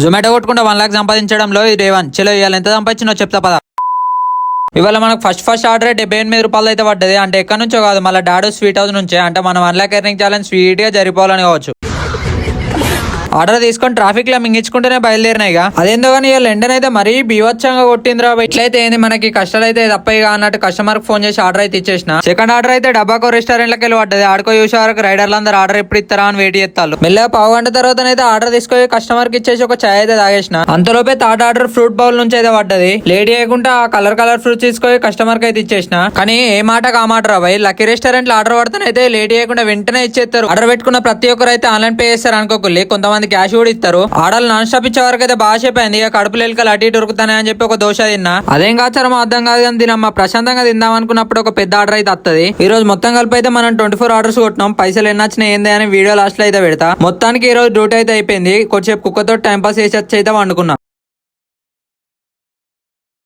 జొమాటో కొట్టుకుంటే 1 లాక్ సంపాదించడంలో ఈ రేవన్ చలో ఇవాళ ఎంత సంపాదించినో చెప్తా పద. ఇవాళ మనకు ఫస్ట్ ఆర్డర్ 78 రూపాయలు అయితే పడ్డది. అంటే ఎక్కడి నుంచో కాదు, మళ్ళీ డాడో స్వీట్ హౌస్ నుంచే. అంటే మనం 1 లాక్ ఎర్నింగ్ ఛాలెంజ్ స్వీట్ గా జరిపోవాలని కావచ్చు. ఆర్డర్ తీసుకొని ట్రాఫిక్ లో మింగించుకుంటూనే బయలుదేరినాయిగా. అదేందో కానీ వీళ్ళు ఎండనైతే మరీ బీవత్సంగా కొట్టిందిరా. ఇట్లయితే ఏంది మనకి కష్టాలు అయితే తప్పయిగా అన్నట్టు కస్టమర్ కి ఫోన్ చేసి ఆర్డర్ అయితే ఇచ్చేసిన. సెకండ్ ఆర్డర్ అయితే డబ్బాకో రెస్టారెంట్ లకి వెళ్ళి పడ్డది. ఆడుకో చూసే వరకు రైడర్లు అందరూ ఆర్డర్ ఎప్పుడు ఇస్తారా అని వెయిట్ చేస్తారు. మెల్లగా పావు గంట తర్వాత అయితే ఆర్డర్ తీసుకొని కస్టమర్ కి ఇచ్చేసి ఒక చాయ్ అయితే తాగేసిన. అంతలోపే థర్డ్ ఆర్డర్ ఫ్రూట్ బౌల్ నుంచి అయితే పడ్డది. లేట్ చేయకుండా ఆ కలర్ ఫ్రూట్స్ తీసుకొని కస్టమర్ కి అయితే ఇచ్చేసిన. కానీ ఏ మాట ఆ మాట రా భయ్, లక్కీ రెస్టారెంట్ లో ఆర్డర్ పడితే అయితే లేట్ చేయకుండా వెంటనే ఇచ్చేస్తారు. ఆర్డర్ పెట్టుకున్న ప్రతి ఒక్కరు అయితే ఆన్లైన్ పే చేస్తారు అనుకోకులే, కొంతమంది క్యాష్ కూడా ఇస్తారు. ఆర్డర్ నాన్ స్టాప్ ఇచ్చే వరకు అయితే బాగా చెప్పయింది. ఇక కడుపులు ఎలుకలు అటు ఇటు ఉరుకుతానే అని చెప్పి ఒక దోశ తిన్నా. అదేం కాచారమో అర్థం కాదు కానీ తినమ్మా ప్రశాంతంగా తిందాం అనుకున్నప్పుడు ఒక పెద్ద ఆర్డర్ అయితే వస్తుంది. ఈ రోజు మొత్తం కలిపి అయితే మనం 24 ఆర్డర్స్ కొట్టినాం. పైసలు ఎన్ని వచ్చినాయి ఏంది అని వీడియో లాస్ట్ లో అయితే పెడతా. మొత్తానికి ఈ రోజు డ్యూటీ అయితే అయిపోయింది. కొద్దిసేపు కుక్కతో టైం పాస్ చేసి వచ్చి అయితే వండుకున్నా.